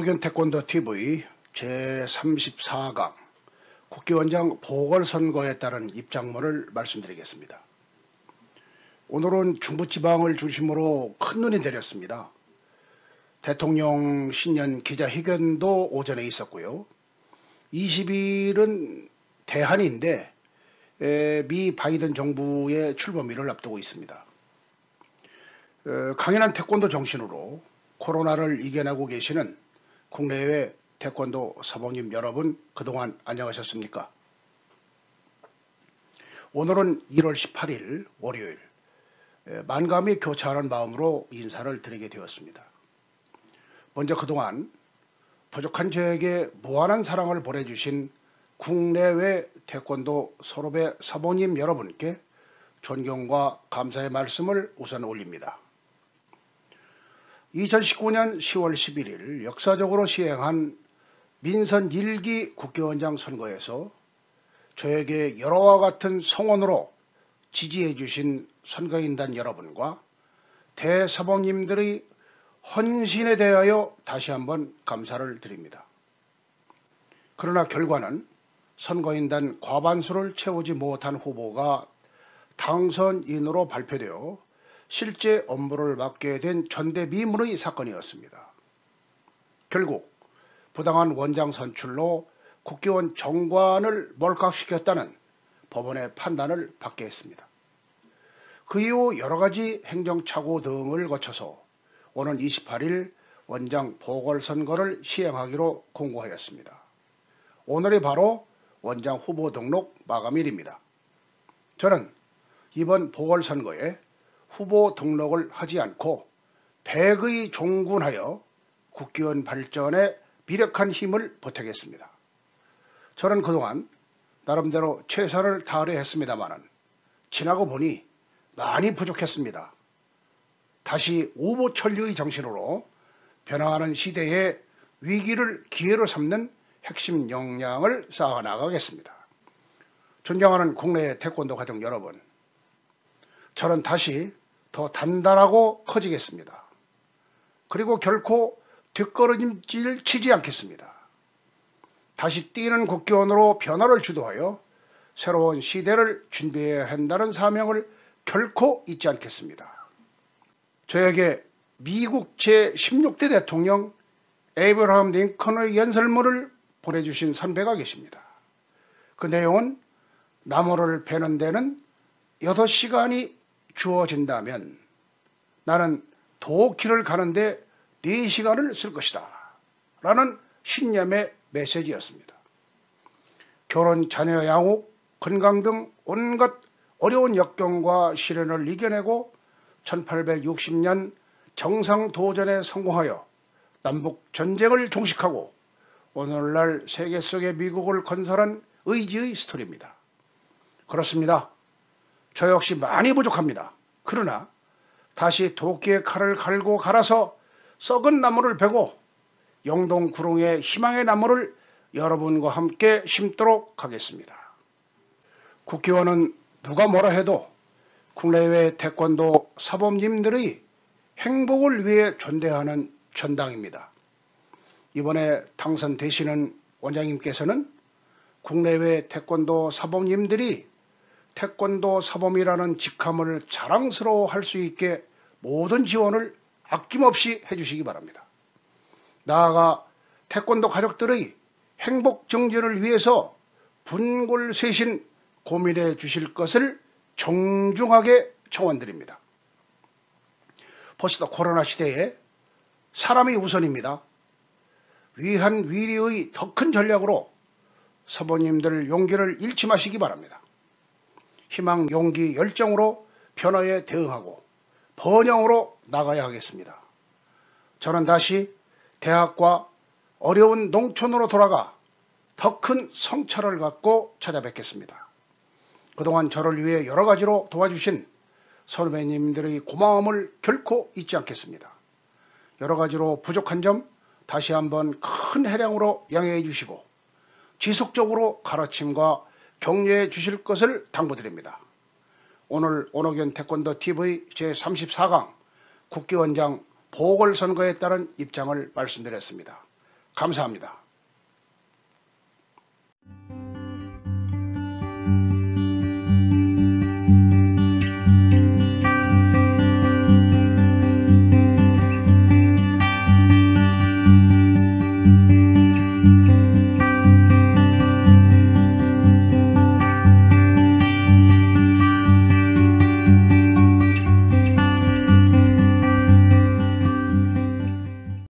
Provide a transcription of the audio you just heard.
온호견 태권도 TV 제34강 국회의원장 보궐선거에 따른 입장문을 말씀드리겠습니다. 오늘은 중부지방을 중심으로 큰 눈이 내렸습니다. 대통령 신년 기자회견도 오전에 있었고요. 20일은 대한인데 미 바이든 정부의 출범일을 앞두고 있습니다. 강인한 태권도 정신으로 코로나를 이겨내고 계시는 국내외 태권도 사범님 여러분, 그동안 안녕하셨습니까? 오늘은 1월 18일 월요일, 만감이 교차하는 마음으로 인사를 드리게 되었습니다. 먼저 그동안 부족한 저에게 무한한 사랑을 보내주신 국내외 태권도 선후배 사범님 여러분께 존경과 감사의 말씀을 우선 올립니다. 2019년 10월 11일 역사적으로 시행한 민선 1기 국회의원장 선거에서 저에게 여러와 같은 성원으로 지지해 주신 선거인단 여러분과 대사범님들의 헌신에 대하여 다시 한번 감사를 드립니다. 그러나 결과는 선거인단 과반수를 채우지 못한 후보가 당선인으로 발표되어 실제 업무를 맡게 된 전대미문의 사건이었습니다. 결국 부당한 원장 선출로 국회의원 정관을 몰락시켰다는 법원의 판단을 받게 했습니다. 그 이후 여러가지 행정착오 등을 거쳐서 오는 28일 원장 보궐선거를 시행하기로 공고하였습니다. 오늘이 바로 원장 후보 등록 마감일입니다. 저는 이번 보궐선거에 후보 등록을 하지 않고 백의 종군하여 국회의원 발전에 비력한 힘을 보태겠습니다. 저는 그동안 나름대로 최선을 다하려 했습니다마는 지나고 보니 많이 부족했습니다. 다시 우보천리의 정신으로 변화하는 시대의 위기를 기회로 삼는 핵심 역량을 쌓아나가겠습니다. 존경하는 국내 태권도 가족 여러분, 저는 다시 더 단단하고 커지겠습니다. 그리고 결코 뒷걸음질 치지 않겠습니다. 다시 뛰는 국회의원으로 변화를 주도하여 새로운 시대를 준비해야 한다는 사명을 결코 잊지 않겠습니다. 저에게 미국 제16대 대통령 에이브러함 링컨의 연설문을 보내주신 선배가 계십니다. 그 내용은 나무를 베는 데는 6시간이 주어진다면 나는 도끼를 가는데 4시간을 쓸 것이다 라는 신념의 메시지였습니다. 결혼, 자녀 양육, 건강 등 온갖 어려운 역경과 시련을 이겨내고 1860년 정상도전에 성공하여 남북전쟁을 종식하고 오늘날 세계 속의 미국을 건설한 의지의 스토리입니다. 그렇습니다. 저 역시 많이 부족합니다. 그러나 다시 도끼의 칼을 갈고 갈아서 썩은 나무를 베고 영동구릉의 희망의 나무를 여러분과 함께 심도록 하겠습니다. 국회의원은 누가 뭐라 해도 국내외 태권도 사범님들의 행복을 위해 존대하는 전당입니다. 이번에 당선되시는 원장님께서는 국내외 태권도 사범님들이 태권도 사범이라는 직함을 자랑스러워할 수 있게 모든 지원을 아낌없이 해주시기 바랍니다. 나아가 태권도 가족들의 행복 정진을 위해서 분골쇄신 고민해 주실 것을 정중하게 청원드립니다. 벌써 코로나 시대에 사람이 우선입니다. 위한위리의 더 큰 전략으로 사범님들 용기를 잃지 마시기 바랍니다. 희망, 용기, 열정으로 변화에 대응하고 번영으로 나가야 하겠습니다. 저는 다시 대학과 어려운 농촌으로 돌아가 더 큰 성찰을 갖고 찾아뵙겠습니다. 그동안 저를 위해 여러 가지로 도와주신 선후배님들의 고마움을 결코 잊지 않겠습니다. 여러 가지로 부족한 점 다시 한번 큰 해량으로 양해해 주시고 지속적으로 가르침과 격려해 주실 것을 당부드립니다. 오늘 온호견 태권도 TV 제34강 국회의원장 보궐선거에 따른 입장을 말씀드렸습니다. 감사합니다.